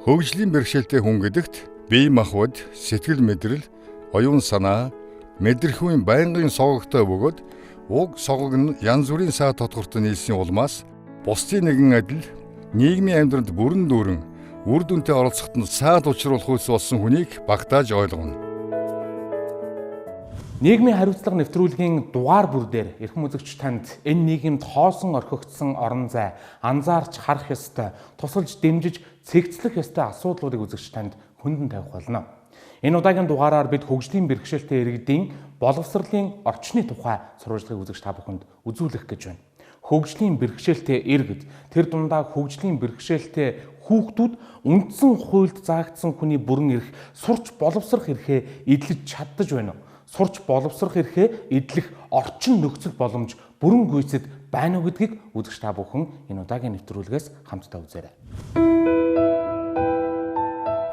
Хөгжлийн бэрхшээлтэй хүн гэдэгт бие махбод, сэтгэл мэдрэл, оюун санаа, мэдрэхүйн байнгын согогтой бөгөөд уг согог нь янз бүрийн саа тодорхойлт нийлсийн улмаас бусдын нэгэн адил нийгмийн амьдралд бүрэн дүүрэн үр дүнтэй оролцоход нь саад учруулах үйлс болсон хүнийг багтааж ойлгоно. Нийгмийн хариуцлага нэвтрүүлгийн дугаар бүр дээр эрхэм үзэгч танд энэ нийгэмд хоосон орхигдсон орон зай, анзаарч харах ёстой, тусалж дэмжиж цэгцлэх ёстой асуудлуудыг үзэгч танд хүндэн тавих болно. Энэ удаагийн дугаараар бид хөгжлийн бэрхшээлтэй иргэдийн боловсролын орчны тухай сурвалжлагыг үзэгч та бүхэнд үзүүлэх гэж байна. Хөгжлийн бэрхшээлтэй иргэд, тэр дундаа хөгжлийн бэрхшээлтэй хүүхдүүд үндсэн хуульд заагдсан хүний бүрэн эрх сурч боловсрох эрхээ эдлэж чаддаж байна уу? Сурч боловсрох эрхээ эдлэх орчин нөхцөл боломж бүрэн гүйцэд байна уу гэдгийг үзэгч та бүхэн энэ удаагийн нэвтрүүлгээс хамтдаа үзээрэй.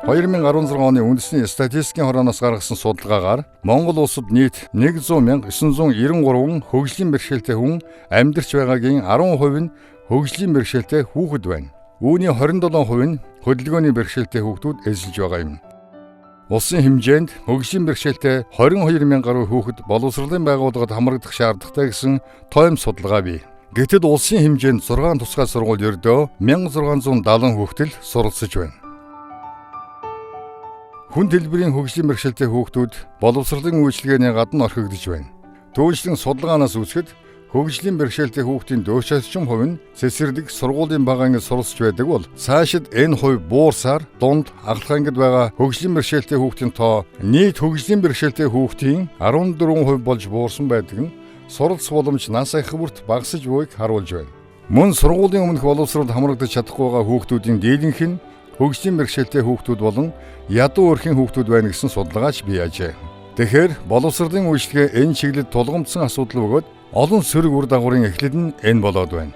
2016 оны үндэсний статистикийн хорооноос гаргасан судалгаагаар Монгол улсад нийт 100,993 хөгжлийн бэрхшээлтэй хүн амьдарч байгаагийн 10% нь хөгжлийн бэрхшээлтэй хүүхэд байна. Үүний 27% нь хөдөлгөөний бэрхшээлтэй хүүхдүүд эзэлж байгаа юм. Улсын хэмжээнд хөгжлийн бэрхшээлтэй 22,000 гаруй хүүхэд боловсролын байгууллагад хамрагдах шаардлагатай гэсэн тойм судалгаа бий. Гэтэл улсын хэмжээнд 6 тусгай сургууль ердөө 1670 хүүхдэл суралцж байна. Хүн төлбөрийн хөгжлийн бэрхшээлтэй хүүхдүүд боловсролын үйлчилгээний гадна орхигдож байна. Түүнчлэн судалгаанаас үзэхэд хөгжлийн бэрхшээлтэй хүүхдийн 40% нь цэцэрлэг сургуулийн бага ангид суралцж байдаг бол цаашид энэ хувь буурсаар дунд аглах ангид байгаа хөгжлийн бэрхшээлтэй хүүхдийн тоо нийт хөгжлийн бэрхшээлтэй хүүхдийн 14% болж буурсан байдаг нь суралцах боломж нас их бүрт багасж буйг харуулж байна. Мөн сургуулийн өмнөх боловсролд хамрагдаж чадахгүй байгаа хүүхдүүдийн дийлэнх нь хөгжлийн бэрхшээлтэй хүүхдүүд болон ядуу өрхийн хүүхдүүд байна гэсэн судалгаач бий ажээ. Тэгэхээр боловсролын үйлчлэгээ энэ чиглэлд тулгамдсан асуудал бөгөөд олон сөрөг үр дагаврын эхлэл нь энэ болоод байна.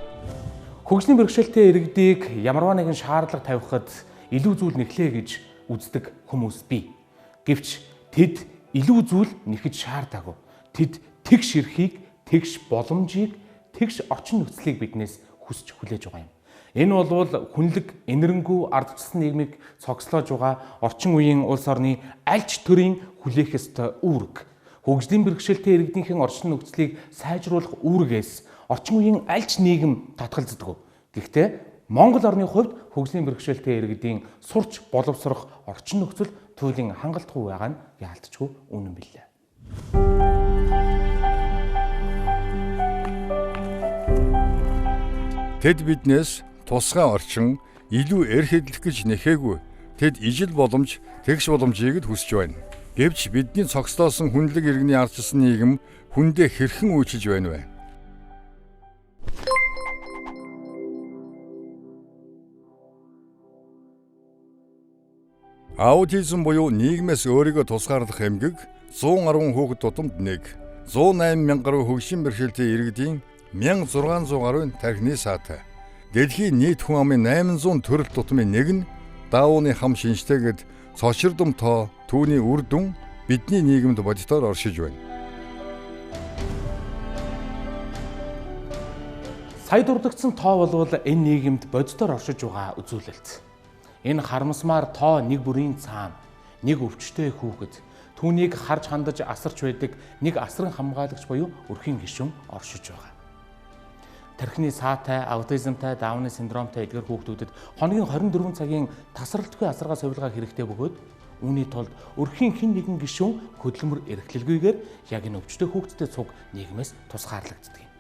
Хөгжлийн бэрхшээлтэй иргэдийг ямарваа нэгэн шаардлага тавихад илүү зүйл нэхлээ гэж үздэг хүмүүс бий. Гэвч тэд илүү зүйл нэхэж шаардаагүй. Тэд тэгш эрхийг, тэгш боломжийг, тэгш орчин нөхцөлийг биднээс хүсч хүлээж байгаа юм. Энэ бол хүнлэг, энэрэнгүй ардчилсан нийгмийг цогцлоож байгаа орчин үеийн улс орны аль ч төрийн хүлээх ёстой үүрэг. Хөгжлийн бэрхшээлтэй иргэдийнхэн орчин нөхцөлийг сайжруулах үүргээс орчин үеийн аль ч нийгэм татгалздаг. Гэхдээ Монгол орны хувьд хөгжлийн бэрхшээлтэй иргэдийн сурч боловсрох орчин нөхцөл туйлын хангалтгүй байгаа нь яалтчгүй үнэн билээ. Тэд биднээс тусгай орчин илүү эрх хэдлэх гэж нэхээгүй. Тэд ижил боломж, тэгш боломжийг хүсэж байна. Гэвч бидний цогцлоосон хүнлэг иргэний ардчилсан нийгэм хүндээ хэрхэн үйлчилж байна вэ? Аутизм буюу нийгмээс өөрийгөө тусгаарлах эмгэг 110 хүүхэд тутамд 108,000 гаруй хөгжлийн бэрхшээлтэй иргэдийн 1600 гаруй тархины саатай. Дэлхийн нийт хүн амын 800 төрөл тутмын нэг нь даавууны хам шинжтэйгэд цочирдом тоо түүний үр дүн бидний нийгэмд бодитоор оршиж байна. Сая дурдгдсан тоо бол энэ нийгэмд бодитоор оршиж байгаа үзүүлэлт. Энэ харамсмаар тоо нэг бүрийн цаана, нэг өвчтөе хүүхэд, түүнийг харж хандаж асарч байдаг нэг асран хамгаалагч буюу өрхийн гишүүн оршиж байгаа. Тархины саатай, аутизмтай, даавны синдромтой эдгээр хүүхдүүдэд хоногийн 24 цагийн тасралтгүй асаргаа сувилгаа хэрэгтэй бөгөөд үүний тулд өрхийн хэн нэгэн гишүүн хөдөлмөр эрхлэлгүйгээр яг энэ өвчтөе хүүхдтэй цуг нийгмээс тусгаарлагддаг юм.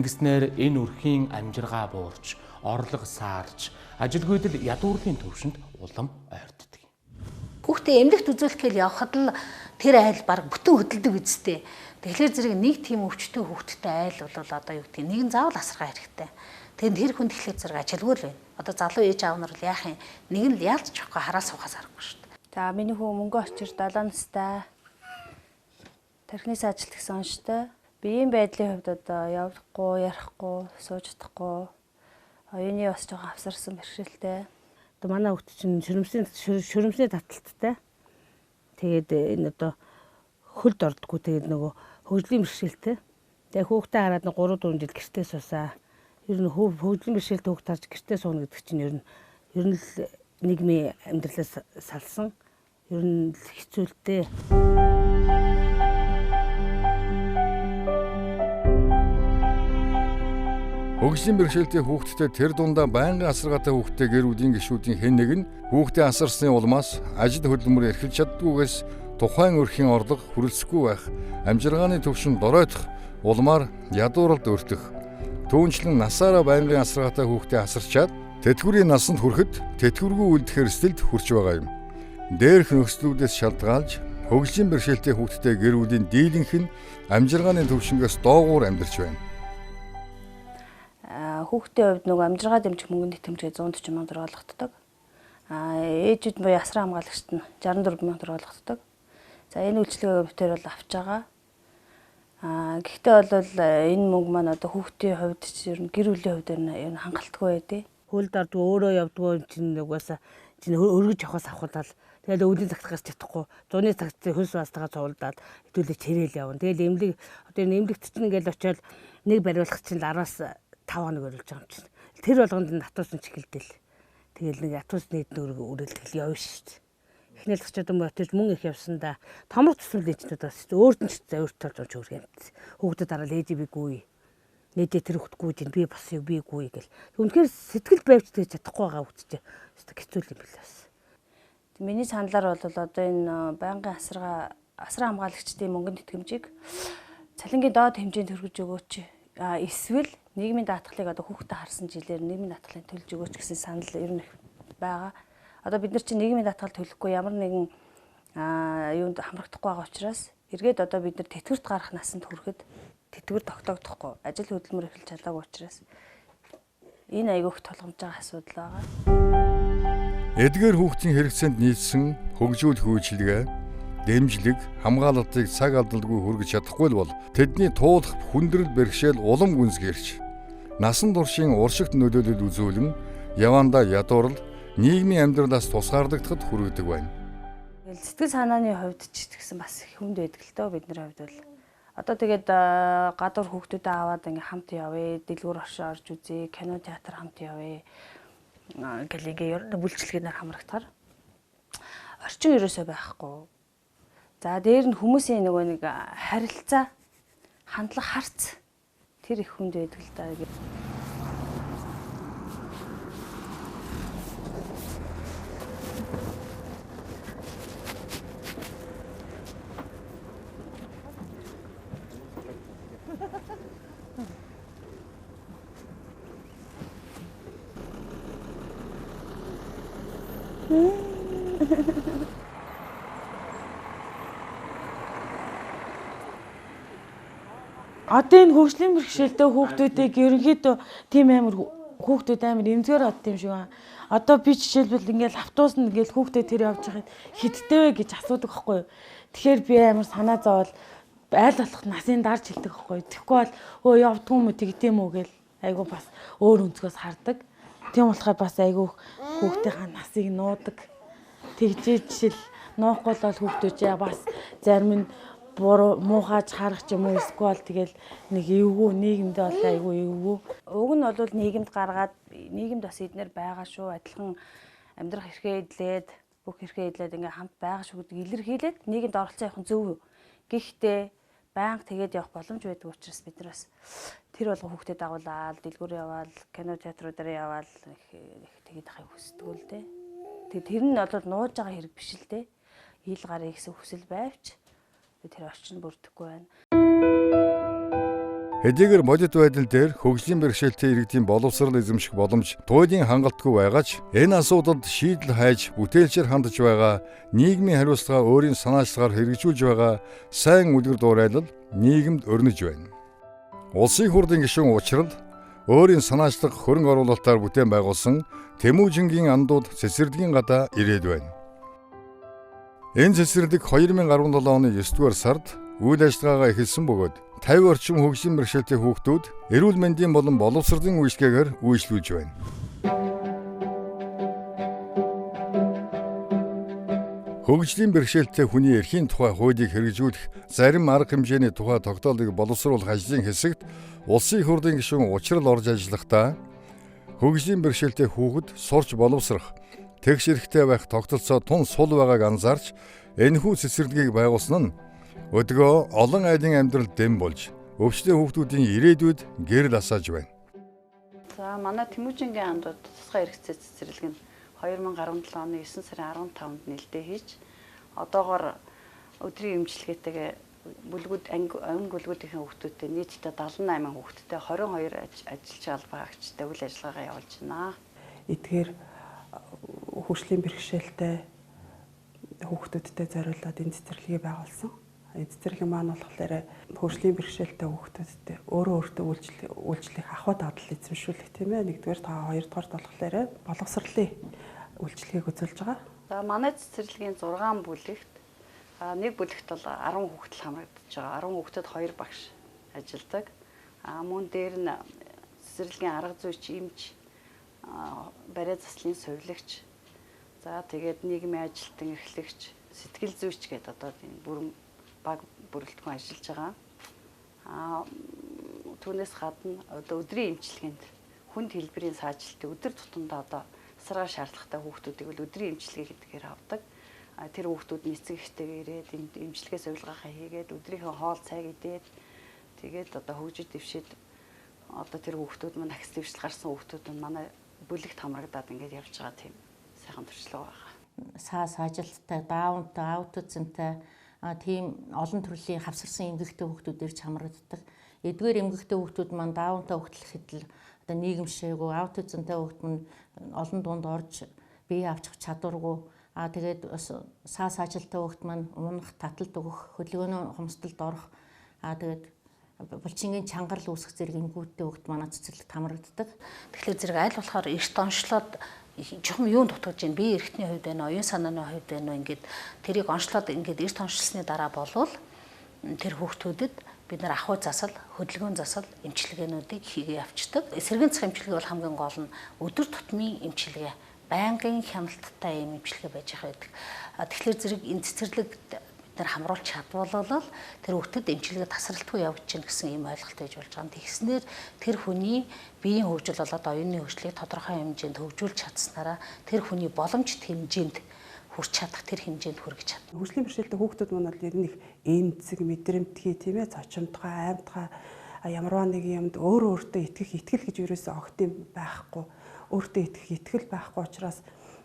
Ингэснээр энэ өрхийн амжиргаа буурч, орлого саарч, ажилгүйдэл ядуурлын төвшөнд улам ойртдог юм. Хүүхдээ эмнэлэгт үзүүлэхээр явхад л тэр айл баг бүтэн хөдөлдөг үсттэй. Тэгэхээр зэрэг нэг тийм өвчтөе хүүхдтэй айл бол одоо юу гэдэг нэг нь заавал асаргаа хэрэгтэй. Тэгэхээр тэр хүн тэгэхээр зэрэг ажилгүй л байна. Одоо залуу ээж аав нар л яах юм? Нэг нь яалж чихгүй хараа суухаас аргагүй шүү дээ. За миний хүү мөнгө очир 7 настай. Тархины саажилт гэсэн онцтой. Биеийн байдлын хувьд одоо явахгүй, ярихгүй, сууж чадахгүй. Оюуны бас жоохон авсарсан бэрхшээлтэй. Одоо манай хүүхд чинь шүрмсний таталттай. Тэгээд энэ одоо хөлд ордгоо тэгээд нөгөө хөгжлийн бэрхшээлтэй. Тэгээ хүүхдээ хараад 3-4 жил гэртээ суусаа. Ер нь хөгжлийн бэрхшээлтэй хүүхд харж гэртээ сууна гэдэг чинь ер нь л нийгмийн амьдралаас салсан ер нь хэцүүлтэй. Хөгжлийн бэрхшээлтэй хүүхэдтэй тэр дундаа байнгын асаргатай хүүхэдтэй гэрүүдийн гишүүдийн хэн нэг нь хүүхдээ асарсны улмаас ажил хөдөлмөр эрхэлж чаддгүйгээс тухайн өрхийн орлого хүрэлцэхгүй байх, амжиргааны төвшин доройтох улмаар ядууралд өртөх, түүнчлэн насаараа байнгын асаргатай хүүхдээ асарчаад тэтгэврийн насанд хүрэхэд тэтгэвргүй үлдэхээр стэлд хүрч байгаа юм. Дээрх нөхцлүүдээс шалтгаалж хөгжлийн бэрхшээлтэй хүүхэдтэй гэрүүдийн дийлэнх нь амжиргааны төвшингээс доогуур амьдарч байна. Хүүхдийн хувьд нөгөө амжиргаа дэмжих мөнгөний тэмцээ 140 сая төгрөг олгогддог. Ээжүүд буюу асран хамгаалагчид нь 64 сая төгрөг олгогддог. За энэ үйлчлэгээ битээр бол авч байгаа. Гэхдээ бол энэ мөнгө маань одоо хүүхдийн хувьд ер нь гэр бүлийн хувьд ер нь хангалтгүй байдیں۔ Хөлд ордгоо өөрөө явдгоо чинь угаасаа чинь өргөж явахаас авахудаа тэгэл өвлийн цагт гарч чадахгүй 100-ны цагт хөлс баастайгаа цувуулдаад хэдүүлээ чирээл явна. Тэгэл эмнэлэг одоо эмнэлэгт чинь ингээл очиод нэг бариулах чинь 10-аас 5 хоног өрүүлж байгаа юм чинь. Тэр болгонд натуусан ч эхэлдэл. Тэгэл нэг атуус нийтний өрөөл тэгэл явна шүү дээ. Эхнээл очиод мөтөж мөн их явсандаа томрог тусмал ээжнүүд бас өөрт нь ч өөрт толж орж өөр юм. Хүүхдэд дараа л ээж бийгүй. Нэдэ тэр хөтггүй чинь би босыг бийгүй гэл. Үнэхээр сэтгэл байвч тэгж чадахгүй байгаа хүүхдтэй. Хэцүү юм билээ бас. Миний саналаар бол одоо энэ байнгын асран хамгаалагчдын мөнгөнд итгэмжийг цалингийн доод хэмжээнд хөргөж өгөөч. Эсвэл нийгмийн даатгалыг одоо хүүхдэд харсан жилээр нийгмийн даатгалыг төлж өгөөч гэсэн санал ер нь байгаа. Одоо бид нар чинь нийгмийн даатгал төлөхгүй ямар нэгэн юунд хамрагдахгүй байгаа учраас эргээд одоо бид нар тэтгэврт гарах насанд хүрэхэд тэтгэвэр тогтоогдохгүй ажил хөдөлмөр эхэлж чадаагүй учраас энэ айгүйх толгомж байгаа асуудал байгаа. Эдгээр хүүхдийн хэрэгцээнд нийцсэн хөгжүүлэх үйлчилгээ, дэмжлэг, хамгаалалтыг цаг алдалгүй хүргэж чадахгүй бол тэдний туулах хүндрэл бэрхшээл улам гүнзгийрч насан туршийн уршигт нөлөөлөл үзүүлэн явандаа ядуурл нийгмийн амьдралаас тусгаардагдахад хүргэдэг байна. Сэтгэл санааны хувьд ч гэсэн бас хүнд байдаг л доо бидний хувьд бол. Одоо тэгээд гадуур хүүхдүүдэд аваад ингээ хамт явъя, дэлгүүр оршоо орж үзье, кино театр хамт явъя. Гэлигээ ер нь бүлчилгээнээр хамрагдахаар орчин ерөөсөө байхгүй. За дээр нь хүмүүсийн нөгөө нэг харилцаа, хандлага, харц тэр их хүнд байдаг л даа. Одоо энэ хөгжлийн бэрхшээлтэй хүүхдүүдийг ерөнхийдөө тийм амар хүүхдүүд амар эмзгээр одд юм шиг байна. Одоо би жишээлбэл ингээл автобус нь ингээл хүүхдээ тэр явж байхад хиттэй вэ гэж асуудаг байхгүй юу. Тэгэхээр би амар санаа зовоод айл болох насын дарж хэлдэг байхгүй юу. Тэгэхгүй бол өө явдгүй юм уу тэгдэм үү гэл айгу бас өөр өнцгөөс хардаг. Тийм болохоор бас айгу хүүхдийнхаа насыг нуудаг. Тэгжээ жишээл нуухгүй бол хүүхдүүчээ бас зарим нь муухайж харах юм уу эсвэл тэгэл нэг эвгүй нийгэмд бол айгүй эвгүй. Уг нь бол нийгэмд гаргаад нийгэмд бас эднэр байгаа шүү. Адилхан амьдрах эрхээ эдлээд бүх эрхээ эдлээд ингээм хамт байгаа шүү гэдэг илэрхийлээд нийгэмд оролцсон явах нь зөв. Гэхдээ байнга тэгээд явах боломж байдаг учраас бид нар бас тэр болго хүүхдэд дагуулаад дэлгүүр яваал, кино театруудаар яваал тэгээд ахыг хүсдэг л дээ. Тэгээд тэр нь бол нууж байгаа хэрэг биш л дээ. Ил гарыг гэсэн хүсэл байвч тэр орчин бүрдэхгүй байна. Хэдийгээр бодит байдал дээр хөгжлийн бэрхшээлтэй иргэдийн боловсрал эзэмших боломж туйлын хангалтгүй байгаач энэ асуудалд шийдэл хайж бүтээлчээр хандж байгаа нийгмийн хариуцлага өөрийн санаачлагаар хэрэгжүүлж байгаа сайн үлгэр дуурайлал нийгэмд өрнөж байна. Улсын хурлын гишүүн учрал өөрийн санаачлаг хөрөнгө оруулалтаар бүтээн байгуулсан Тэмүүжингийн андууд цэцэрлэгийн гадаа ирээд байна. Энэ цэцэрлэг 2017 оны 9-р сард үйл ажиллагаагаа эхэлсэн бөгөөд 50 орчим хөгжлийн бэрхшээлтэй хүүхдүүд эрүүл мэндийн болон боловсролын үйлчилгээгээр үйлчлүүлж байна. Хөгжлийн бэрхшээлтэй хүний эрхийн тухай хуулийг хэрэгжүүлэх зарим арга хэмжээний тухай тогтоолыг боловсруулах ажлын хэсэгт улсын хурлын гишүүн учрал орж ажиллахдаа хөгжлийн бэрхшээлтэй хүүхэд сурч боловсрох, тэгш эрэхтэй байх тогтолцоо тун сул байгааг анзаарч энэхүү цэцэрлэгийг байгуулсан нь өдгөө олон айлын амьдралд дэм болж өвчтөе хүүхдүүдийн ирээдүйд гэрэл асааж байна. За манай Тэмүүжингийн андууд тусгай эрхцээ цэцэрлэг нь 2017 оны 9 сарын 15-нд нээлттэй хийж одоогоор өдрийн эмчилгээтэйгээ анги бүлгүүдийн хүүхдүүдтэй нийтдээ 78 хүүхдтэй 22 ажилч албаагчтай үйл ажиллагаагаа явуулж байна. Эдгээр хөгжлийн бэрхшээлтэй хүүхдүүдтэй зориулаад энэ цэцэрлэгийг байгуулсан. Энэ цэцэрлэг маань болохоор хөгжлийн бэрхшээлтэй хүүхдүүдтэй өөртөө үйлчлэх ахуй дадал эзэмшүүлэх тийм ээ. Нэгдүгээр хоёрдугаар болохоор боловсролын үйлчлэгийг үзүүлж байгаа. За манай цэцэрлэгийн 6 бүлэгт нэг бүлэгт бол 10 хүүхэд хамрагдаж байгаа. 10 хүүхдэд 2 багш ажилладаг. Мөн дээр нь цэцэрлэгийн арга зүйч, эмч, бариа заслын сувилагч, за тэгээд нийгмийн ажилтан, эрхлэгч, сэтгэл зүйч гэдэг одоо энэ бүрэн баг бүрэлдэхүүн ажиллаж байгаа. Түүнээс гадна одоо өдрийн эмчилгээнд хүнд хэлбэрийн саажилтыг өдөр тутамдаа одоо асаргаа шаардлагатай хүүхдүүдийг бол өдрийн эмчилгээ гэдгээр авдаг. Тэр хүүхдүүд эцэг эхтэйгээ ирээд эмчилгээ сувилгаагаа хийгээд өдрийнхөө хоол цайг идээд тэгээд одоо хөгжиж дэвшээд одоо тэр хүүхдүүд маань ахис дэвшил гарсан хүүхдүүд нь манай бүлэгт хамрагдаад ингээд явж байгаа тийм сайхан төршлөг байгаа. Саажилттай, даунтай, аутизмтай тийм олон төрлийн хавсарсан эмгэгтэй хүүхдүүдээр ч хамрагддаг. Эдгээр эмгэгтэй хүүхдүүд маань даунтай хөгтлөхэд л одоо нийгэмшээгүй, аутизмтай хүүхд маань олон дунд орж бие авчих чадваргүй. Тэгээд саажилттай хүүхд маань унах, таталт өгөх, хөдөлгөөний хомсдолд орох. Тэгээд булчингийн чангарал үүсэх зэрэг эмгэгтэй хүүхд манай цэцэрлэгт хамрагддаг. Тэгэхээр зэрэг аль болохоор эрт онцлоод жоохон юунд дутгаж байна, бие эрхтний хувьд байна, оюун санааны хувьд байна, ингээд тэрийг онцлоод ингээд эрт онцлсны дараа болвол тэр хүүхдүүдэд бид нар ахуй засал, хөдөлгөөн засал, эмчилгээнүүдийг хийгээ явцдаг. Эсэргэн цах эмчилгээ бол хамгийн гол нь өдөр тутмын эмчилгээ, байнгын хяналттай юм эмчилгээ байж байгаа гэдэг. Тэгэхээр зэрэг энэ цэцэрлэгт бид нар хамруулж чадвалал тэр хүүхдэд эмчилгээ тасралтгүй явж чинь гэсэн ийм ойлголт байж болж байгаа. Тэгснээр тэр хүний биеийн хөгжил болоод оюуны хөгжлийг тодорхой хэмжээнд хөгжүүлж чадсанараа тэр хүний боломжит хэмжээнд хүрч чадах, тэр хэмжээнд хүргэж чадна. Хөгжлийн бэрхшээлтэй хүүхдүүд маань бол ер нь их эмзэг, мэдрэмтгий тийм ээ, цочомтгой, аймтгай ямарваа нэг юмд өөртөө итгэл гэж ерөөсөө огт юм байхгүй. Өөртөө итгэл байхгүй учраас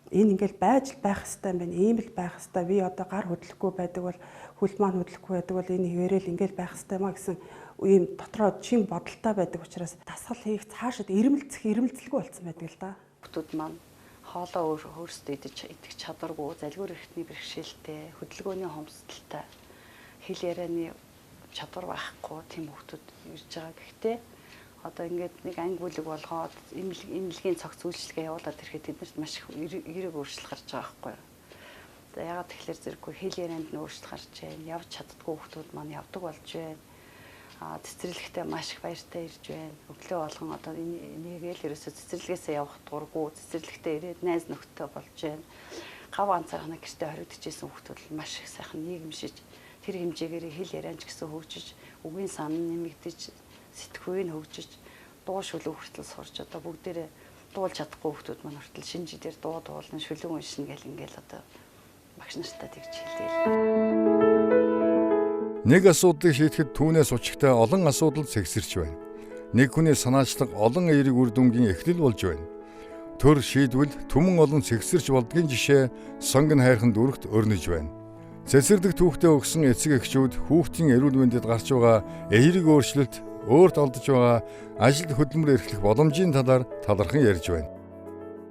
энэ ингээл байж байх хэвээр юм байна. Ийм л байх хэвээр. Би одоо гар хөдлөхгүй байдаг бол хөл маань хөдлөхгүй байдаг бол энэ хിവэрэл ингээл байх хэвээр маа гэсэн ийм дотроо чин бодолтой байдаг учраас дасгал хийх цаашид ирмэлцэлгүй болсон байдаг л да. Хүүхдүүд маань хоолоо өөрсдөө идэх чадваргүй, залгуур эрхтний бэрхшээлтэй, хөдөлгөөний хомсдолтой, хэл ярианы чадвар байхгүй тийм хүүхдүүд ирж байгаа. Гэхдээ одоо ингээд нэг анги бүлэг болгоод эмнэлгийн цогц үйлчлэгээ явуулаад ирэхэд тэднэрт маш их эерэг өөрчлөлт гарч байгаа байхгүй юу. За ягаад тэгэхээр зэрэггүй хэл ярианд нь өөрчлөлт гарч байна. Явж чаддгүй хүүхдүүд маань явдаг болж байна. Цэцэрлэгтээ маш их баяртай ирж байна. Өглөө болгон одоо энийгээл ерөөсө цэцэрлэгээсээ явах дурггүй, цэцэрлэгтээ ирээд найз нөхдөд болж байна. Гав ганцаархнаа гэртээ хоригдчихсэн хүүхдүүд маш их сайхан нийгэмшиж тэр хэмжээгээр хэл ярианч гэсэн хөгжиж, үгийн сан нэмэгдэж, сэтгхүйн хөгжиж, дуу шүлэг хүртэл сурч одоо бүгдээрээ дуулж чадахгүй хүүхдүүд маань хүртэл шинж дээр дуу дуулна, шүлэг уншина гэл ингээл одоо багш нартай тэгж хэлдэг. Нэг асуудлыг шийдэхэд түүнээс учигтай олон асуудал цэгсэрч байна. Нэг хүний санаачлаг олон эерэг үр дүнгийн эхлэл болж байна. Төр шийдвэл түмэн олон цэгсэрч болдгийн жишээ сонгон хайрханд өргөт өрнөж байна. Цэцэрлэг түүхтэй өгсөн эцэг эхчүүд хүүхдийн эрүүл мэндэд гарч байгаа эерэг өөрчлөлт, өөрт алдж байгаа ажил хөдөлмөр эрхлэх боломжийн талаар талархан ярьж байна.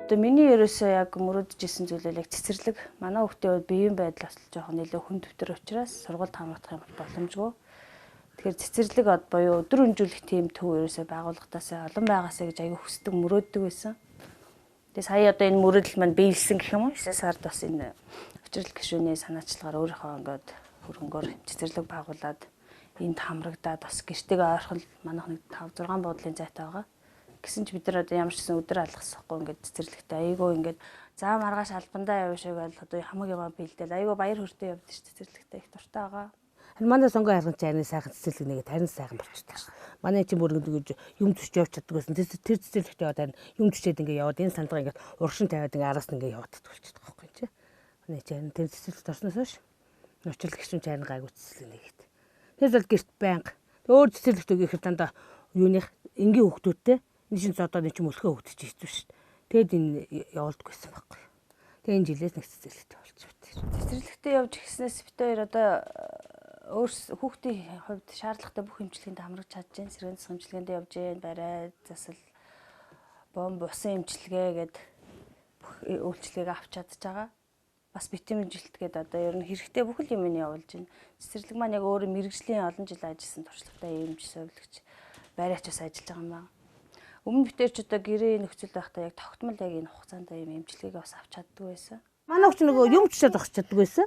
Одоо миний ерөөсөө яг мөрөдж исэн зүйлээ яг цэцэрлэг манай хүүхдийн хувьд биеийн байдал бас жоохон нэлээд хүн төвтөр учраас сургуульд хамрагдах юм боломжгүй. Тэгэхээр цэцэрлэг буюу өдөр өнжүүлэх тийм төв ерөөсөө байгууллагатаас олон байгаасаа гэж аягүй хүсдэг мөрөөддөг байсан. Тэгээ сая одоо энэ мөрөөдөл маань биелсэн гэх юм уу? 9 сард бас энэ учрал гишүүний санаачлагаар өөрийнхөө ингээд хөрөнгөөр цэцэрлэг байгуулад энд хамрагдаад бас гэртэйгээ ойрхон манайх нэг 5 6 буудлын зайтай байгаа. Гэсэн ч бид нар одоо ямар ч гэсэн өдөр алгасахгүй ингээд цэцэрлэгтээ айгүй ингээд заа маргааш албандаа явж байгаад одоо хамаг яваа бэлдэл айгүй баяр хүртээ явдаг ш цэцэрлэгтээ их дуртай байгаа. Манай сонгоо харган чайны сайхан цэцэрлэг нэгэ тарин сайхан болчихдаг ш. Манай чинь бүр ингэж юм төсч явж чаддаг байсан. Тэр цэцэрлэгт яваад харин юм төсчээд ингээ яваад энэ сандалга ингээ уршин тавиад ингээ араас нь ингээ яваад болчихдог байхгүй чи. Манай чинь тэр цэцэрлэгт орсноос хойш нуучлал гişүн чарна гайгүй цэцэрлэг нэгэд. Тэр бол гэрт байнга. Өөр цэцэрлэгт өгөх дандаа юуных энгийн хүүхдүүдтэй энэ шин зодоо энэ ч мөлхөө хөвдөж хийсэн шүү дээ. Тэгэд энэ явуулдаг байсан байхгүй. Тэгээ энэ жилээс нэг цэцэрлэгтэй болж байна. Цэцэрлэгтээ явж гиснээс бид хоёр одоо хүүхдийн хувьд шаардлагатай бүх эмчилгээнд хамрагч чадж байна. Сэргээн засгийн эмчилгээнд явж байна. Барай, засал, бомб, усан эмчилгээ гээд бүх үйлчлэгийг авч чадж байгаа. Бас витамин жилтгээд одоо ер нь хэрэгтэй бүх л юм явуулж байна. Цэцэрлэг маань яг өөрөө мэрэгжлийн олон жил ажилласан туршлагатай эмч, совилогч, барайч бас ажиллаж байгаа юм байна. Өмнө битэрч одоо гэрээ нөхцөл байхдаа яг тогтмол яг энэ хугацаанд юм эмчилгээг бас авч чаддаг байсан. Манай хүүхд нөгөө юм төшөө зогсож чаддаг байсан.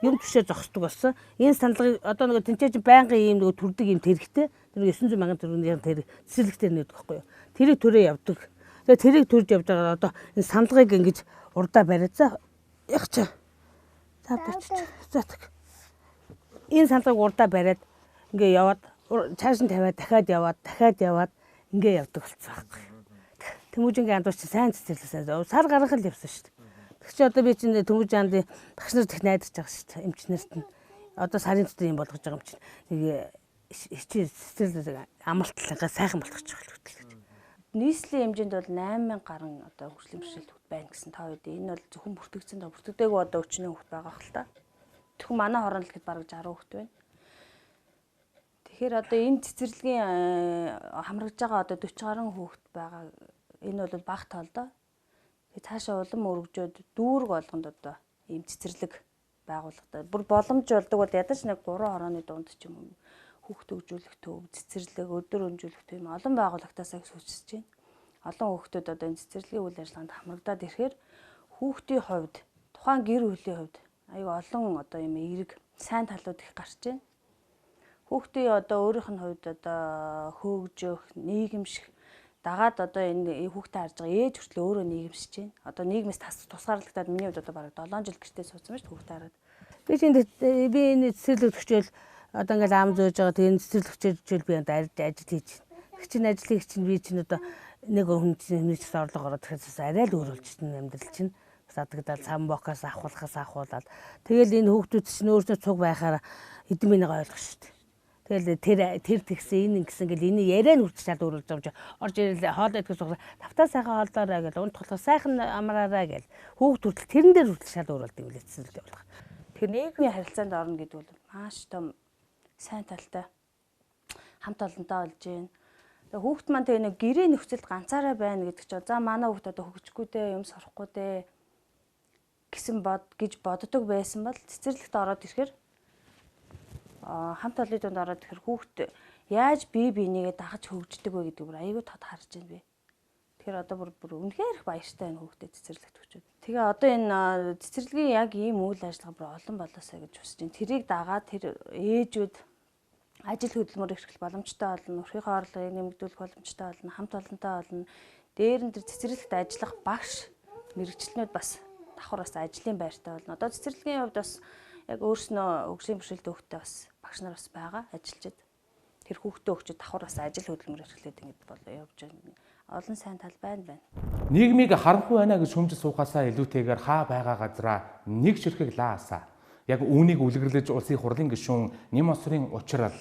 Юм төшөө зогсдог болсон. Энэ саналгыг одоо нөгөө тэнцээж байнгын ийм нөгөө төрдөг юм тэрэгтэй. Тэр 900 мянган төгрөгийн тэр цэцэрлэгтэй нээдэг байхгүй юу. Тэрийг төрөө явдаг. Тэгээ тэрийг төрж явж байгаа одоо энэ саналгыг ингэж урдаа бариад за яг чи. Заатах. Энэ саналгыг урдаа бариад ингээ яваад цааш нь тавиад дахиад яваад ингээ явдаг болсон байхгүй. Тэмүүжингийн андууд чи сайн цэцэрлэгсэн. Сар гарах л явсан шүү дээ. Тэг чи одоо би чинь Тэмүүжингийн багш нар их найдаж байгаа шүү дээ. Эмчнэрт нь одоо сарын дотор юм болгож байгаа юм чинь. Нэг чи цэцэрлэг амралтлагаа сайхан болгочих хэлбэл гэж. Нийслэлийн хэмжээнд бол 8000 гаруй одоо хөгжлийн бэрхшээлт байна гэсэн та үед энэ бол зөвхөн бүртгэгдсэн доо бүртгэдэггүй одоо өчнөө хөлт байгаа хэл та. Тэгвэл манай хорон л гэхэд бараг 60 хөлт байна. Тэгэхээр одоо энэ цэцэрлэгийн хамрагж байгаа одоо 40 гаруй хүүхэд байгаа. Энэ бол бага тоолдоо. Тэгээ цаашаа улам өргөжөөд дүүрэг болгонд одоо ийм цэцэрлэг байгууллагатай. Бүр боломж болдог бол ядаж нэг 3 хорооны дунд ч юм уу хүүхд төгжүүлэх төв, цэцэрлэг, өдөр өнжүүлэх төв юм олон байгууллагатаас их сүлжиж байна. Олон хүүхдүүд одоо энэ цэцэрлэгийн үйл ажиллагаанд хамрагдаад ирэхээр хүүхдийн хувьд, тухайн гэр бүлийн хувьд аюу олон одоо юм эерэг сайн талууд их гарч байна. Хүүхдийн одоо өөрийнх нь хувьд одоо хөөгжөх, нийгэмших дагаад одоо энэ хүүхдээ харж байгаа ээж хүртэл өөрөө нийгэмшиж байна. Одоо нийгмээс тусгаарлагдаад миний хувьд одоо бараг 7 жил гэртээ суудсан байж хүүхдээ хараад. Би энэ цэцэрлэг төгчөөл одоо ингээл ам зөөж байгаа тэгээ цэцэрлэг төгчөөл би одоо ажил хийж байна. Чинь ажлыг чинь би чинь одоо нэг хүн чинь орлого ороод тэгэхээр арай л өөрөлж чинь амьдрал чинь садагдаад цам бокоос авахлаад тэгэл энэ хүүхдүүд чинь өөрсдөө цуг байхаар эдэн минийг ойлгох шүү дээ. Тэгэл тэр тэгсэн энэ гэсэн гэл энэ яриа нь хүртэл шал өөрөлж байгаа юм чи орж ирэл хоол идэх суухлаа тавтаа сайхан хоолдоорой гэл унт толгой сайхан амраарай гэл хүүхд хүртэл тэрэн дээр хүртэл шал өөрөлдөг юм лээ цэцэрлэг болгох. Тэгэхээр нийгмийн харилцаанд орно гэдэг бол маш том сайн талтай хамт олонтой болж байна. Тэгээ хүүхд маань тэгээ нэг гэрээ нөхцөлд ганцаараа байна гэдэг чинь за манай хүүхд одоо хөгжихгүй дээ юм сурахгүй дээ гэсэн гэж боддог байсан бол цэцэрлэгт ороод ирэхээр хамт олонны дунд ороод ирэхээр хүүхд яаж бие бинийгээ дагаж хөгждөг вэ гэдэг бүр аюу тод харж байна би. Тэгэхээр одоо бүр үнэхээр их баяртай байна хүүхдэд цэцэрлэгт өгчөөд. Тэгээ одоо энэ цэцэрлэгийн яг ийм үйл ажиллагаа бүр олон болоосаа гэж хүсэж байна. Тэрийг дагаад тэр ээжүүд ажил хөдөлмөр эрхлэх боломжтой болно, өрхийн орлогыг нэмэгдүүлэх боломжтой болно, хамт олонтой болно. Дээр нь тэр цэцэрлэгт ажиллах багш мэрэгчлэнүүд бас давхар бас ажлын байртай болно. Одоо цэцэрлэгийн хувьд бас яг өөрснөө хөгжлийн бэрхшээлтэй хүүхдэд бас багш нар бас байгаа ажиллаж. Тэр хүүхдээ өгчөд давхар бас ажил хөдөлмөр эрхлээд ингэж болоо явж байна. Олон сайн тал байна. Нийгмийг харанхуй байна гэж шүмж суухаасаа илүүтэйгээр хаа байгаа газараа нэг ширхэг лаасаа. Яг үүнийг үлгэрлэж улсын хурлын гишүүн Nyam-Osorын учрал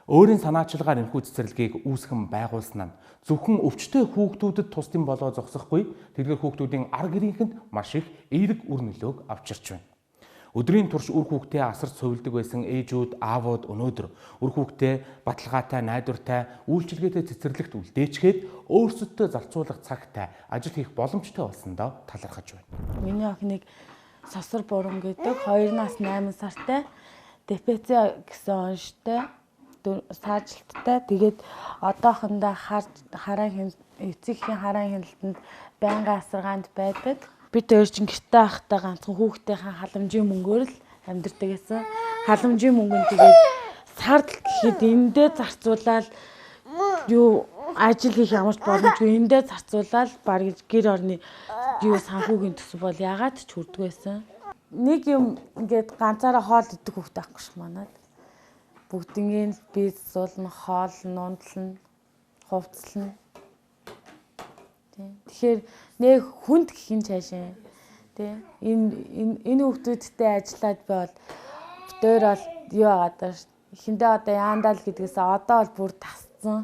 өөрийн санаачлагаар энэхүү цэцэрлэгийг үүсгэн байгуулсан нь зөвхөн өвчтөе хүүхдүүдэд тусдим болоо зогсохгүй тэдгээр хүүхдүүдийн ар гэрийнхэнд маш их эерэг үр нөлөөг авчирч байна. Өдрийн турш үр хүүхдээ асарч цовилдог байсан ээжүүд, аавууд өнөөдөр үр хүүхдээ баталгаатай, найдвартай, үйлчилгээтэй цэцэрлэгт үлдээчгээд өөрсөддөө зарцуулах цагтай ажил хийх боломжтой болсондоо талархаж байна. Миний охиныг сосор буран гэдэг 2 нас 8 сартай ДПЦ гэсэн онштой саажилттай тэгээд одоохондоо эцэгхийн хараан хяналтанд байнгын асаргаанд байдаг. Бид өөр чинь гэртээ байхдаа ганцхан хүүхдийнхээ халамжийн мөнгөөр л амьдардаг гэсэн. Халамжийн мөнгөнд тэгээд сард гэхэд эндээ зарцуулаад ажил хийх ямар ч боломжгүй эндээ зарцуулаад бараг гэр орны санхүүгийн төсөв бол ягаад ч хүрдэг байсан. Нэг юм ингээд ганцаараа хоол идэх хүүхдээ авахгүй ш манад. бүгднийг бие засуулна, хоолно, ундлна, хувцлна. Тэгэхээр нэг хүнд гэх юм цаашаа тий энэ хүүхдүүдтэй ажиллаад би бол битээр бол юу агаад байна ш. Эхэндээ одоо яандаа л гэдгээс одоо бол бүр тасцсан.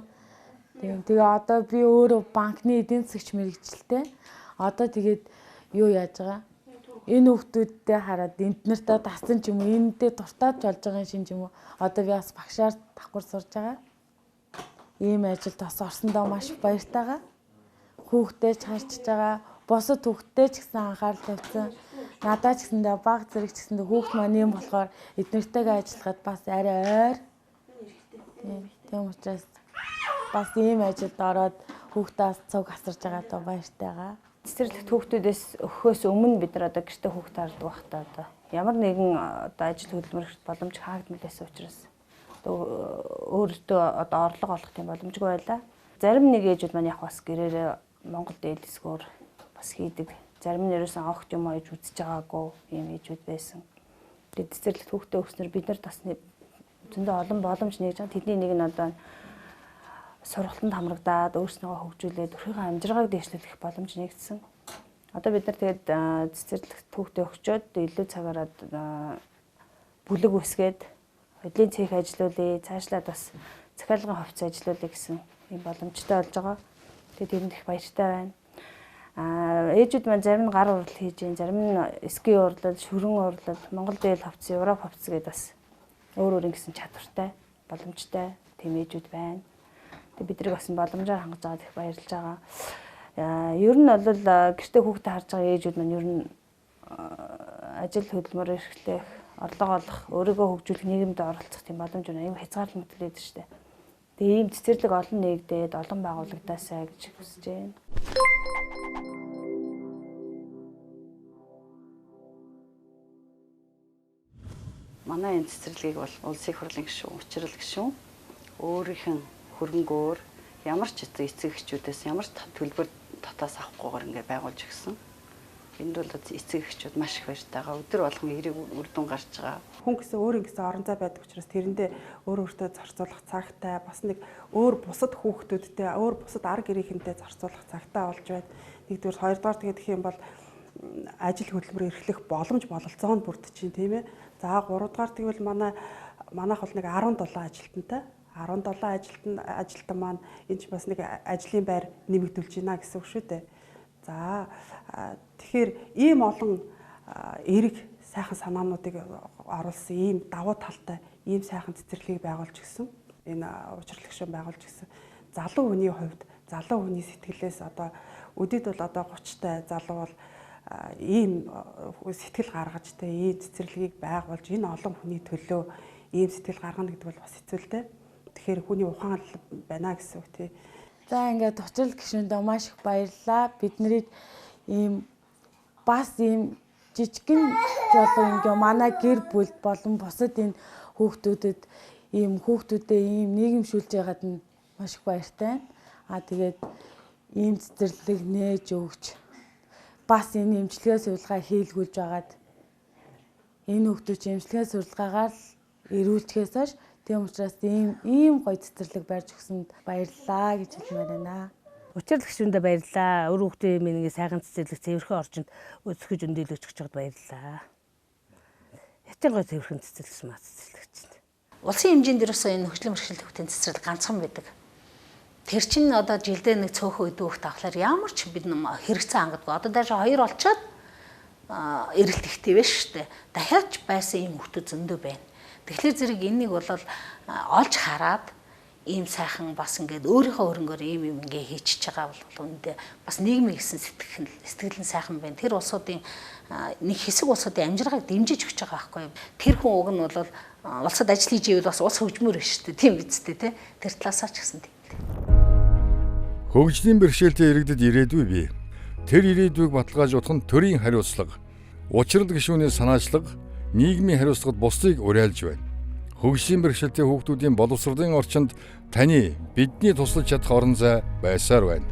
Тэгээ одоо би өөрөө банкны эдийн засагч мэргэжилтэй. Одоо тэгээд юу яаж байгаа? Энэ хүүхдүүдтэй хараад энд нартаа тассан ч юм уу, энэндээ дуртаад болж байгаа юм шиг юм уу? Одоо би бас багшаар давхар сурж байгаа. Ийм ажилд бас орсондоо маш баяртай байгаа. Хүүхдээ ч харчиж байгаа. Босод хүүхдээ ч гэсэн анхаарал тавьсан. Надад ч гэсэндээ баг зэрэг ч гэсэндээ хүүхд маань юм болохоор эднэртэйгээ ажиллахад бас арай ойр. Тийм учраас бас ийм ажилд ороод хүүхдээс цуг асарж байгаа доо баяртай байгаа. Цэцэрлэгт хүүхдүүдээс өгөхөөс өмнө бид нар одоо гэртээ хүүхд хардаг байхдаа одоо ямар нэгэн одоо ажил хөдөлмөрт боломж хаагдмалээс учраас өөртөө одоо орлого олох тийм боломжгүй байлаа. Зарим нэг ээжүүд маань яг бас гэрээрээ Монгол дээдсгөр бас хийдэг. Зарим нь ерөөсөн огт юм ойж үзэж байгаагүй ийм ээжүүд байсан. Тэгээд цэцэрлэгт хүүхдээ өгснөр бид нар бас зөндөө олон боломж нэгж байгаа. Тэдний нэг нь одоо сургалтанд хамрагдаад өөрснөө хөгжүүлээд өөрийнхөө амжиргааг дэвшлүүлэх боломж нэгдсэн. Одоо бид нар тэгээд цэцэрлэгт хүүхдээ өгчөөд илүү цагаараад бүлэг үсгээд хөдлийн цех ажиллуулъя, цаашлаад бас захиалгын хувьц ажиллуулъя гэсэн ийм боломжтой болж байгаа. Тэгээд тэрэнд их баяртай байна. Ээжүүд маань зарим нь гар урлал хийж гин, зарим нь ски урлал, шүрэн урлал, Монгол дээл хувцс, Европ хувцс гэдэг бас өөр ингэсэн чадвартай, боломжтой тийм ээжүүд байна. Бид нарыг бас боломжоор хангаж байгаад их баярлж байгаа. Ер нь бол гэртээ хүүхдээ харж байгаа ээжүүд маань ер нь ажил хөдөлмөр эрхлэх, орлого олох, өөрийгөө хөгжүүлэх, нийгэмд оролцох тийм боломж байна. Ийм хязгаарлалт мэдээлээд шүү дээ. Тэгээ ийм цэцэрлэг олон нэгдээд олон байгууллагадаасаа гэж хүсэж байна. Манай энэ цэцэрлэгийг бол улсын их хурлын гишүүн, учрал гишүүн өөрийнх нь хөрөнгөөр ямар ч эцэг эхчүүдээс ямар ч төлбөр татаас авахгүйгээр ингээ байгуулж өгсөн. Энд бол эцэг эхчүүд маш их баяртайгаа өдөр болгон эрэг үр дүн гарч байгаа. Хүн гэсэн өөр ингэсэн орон зай байдаг учраас тэрэндээ өөртөө зарцуулах цагтай бас нэг өөр бусад хүүхдүүдтэй өөр бусад ар гэрийнхэнтэй зарцуулах цагтай болж байна. Нэгдүгээр, хоёрдугаар тэгээд гэх юм бол ажил хөдөлмөр эрхлэх боломж бололцоонд бүрдчихээн тийм ээ. За гуравдугаар тэгвэл манайх бол нэг 17 ажилтнтай. 17 ажилтан маань энэ ч бас нэг ажлын байр нэмэгдүүлж байна гэсэн үг шүү дээ. За тэгэхээр ийм олон эрэг сайхан санаануудыг оруулсан ийм давуу талтай ийм сайхан цэцэрлэгийг байгуулж гисэн. Энэ учрал гишүүн байгуулж гисэн. Залуу хүний хувьд залуу хүний сэтгэлээс одоо өдөд бол одоо 30-тай залуу бол ийм сэтгэл гаргаж тэ ийм цэцэрлэгийг байгуулж энэ олон хүний төлөө ийм сэтгэл гаргана гэдэг бол бас хэцүү л дээ. Тэгэхээр хүний ухаан байна гэсэн үг тий. За ингээд учрал гишүүндээ маш их баярлалаа. Бид нарыг ийм бас ийм жижигэн жолоо ингээ манай гэр бүл болон бусад энэ хүүхдүүдэд ийм нийгэмшүүлж байгаад нь маш их баяртай. Тэгээд ийм цэцэрлэг нээж өгч бас энэ эмчилгээ сурвалгаа хийлгүүлж байгаад энэ хүүхдүүд эмчилгээ сурвалгаагаар л эрүүлчгээс хойш тийм учраас ийм гоё цэцэрлэг барьж өгсөнд баярлалаа гэж хэлмээр байна. Учрал гишүүндээ баярлалаа. Өөр хүүхдийн минь сайхан цэцэрлэг цэвэрхэн орчинд өсгөж өндөлгөж өгч байгаад баярлалаа. Ятан гоё цэвэрхэн цэцэрлэгч маа цэцэрлэгч. Улсын хэмжээнд ерөөсөө энэ хөгжлийн бэрхшээлтэй хүүхдийн цэцэрлэг ганцхан байдаг. Тэр чинь одоо жилдээ нэг цөөхөн үдүү хүүхд авахлаар ямар ч бид хэрэгцээ хангадгүй. Одоо даже 2 болчоод эрэлт ихтэй байна шүү дээ. Дахиад байсан ийм хүүхдүүд зөндөө байна. Тэгэхээр зэрэг энийг бол олж хараад ийм сайхан бас ингээд өөрийнхөө хөрөнгөөр ийм ингээ хийчихэж байгаа бол үүндээ бас нийгмийн гэсэн сэтгэл нь сайхан байна. Тэр улсуудын нэг хэсэг улсуудын амжиргааг дэмжиж өгч байгаа байхгүй юу. Тэр хүн уг нь бол улсад ажил хийж ивэл бас улс хөгжмөр байна шүү дээ. Тийм биз дээ тий. Тэр талаасаа ч гэсэн тийм. Хөгжлийн бэрхшээлтэй иргэдэд ирээдүй бий. Тэр ирээдүйг баталгаажуулах нь төрийн хариуцлага. Учрал гишүүний санаачлага нийгмийн хариуцлагад бусдыг уриалж байна. Хөгжлийн бэрхшээлтэй хүүхдүүдийн боловсролын орчинд таны бидний туслаж чадах орон зай байсаар байна.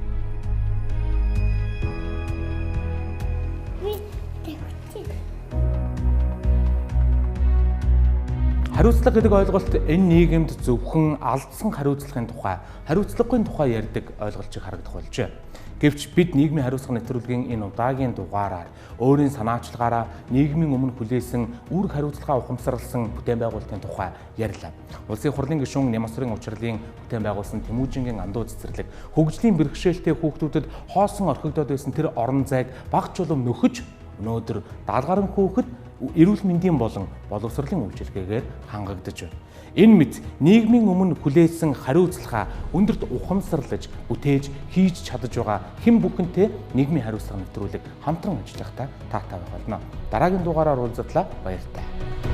Хариуцлага гэдэг ойлголт энэ нийгэмд зөвхөн алдсан хариуцлагын тухай, хариуцлагын тухай ярьдаг ойлголцыг харагдах болжээ. Гэвч бид нийгмийн хариуцлага нэвтрүүлгийн энэ удаагийн дугаараар өөрийн санаачлагаараа нийгмийн өмнө хүлээсэн үр хариуцлагаа ухамсарласан бүтээн байгуулалтын тухай ярьлаа. Улсын хурлын гишүүн Nyam-Osor-ын учрлын бүтээн байгуулсан Тэмүүжингийн андууд цэцэрлэг хөгжлийн бэрхшээлтэй хүүхдүүдэд хоосон орхигдоод байсан тэр орон зайг бага чулуун нөхөж өнөөдөр даалгаран хүүхэд эрүүл мэндийн болон боловсролын үйлчилгээгээр хангагдаж байна. Энэ мэт нийгмийн өмнө хүлээсэн хариуцлага өндөрт ухамсарлаж, бүтээж, хийж чадаж байгаа хэн бүхэнтэй нийгмийн хариуцлага нэвтрүүлэг хамтран ажиллахдаа таатай байх болно. Дараагийн дугаараар уулзтлаа баяртай.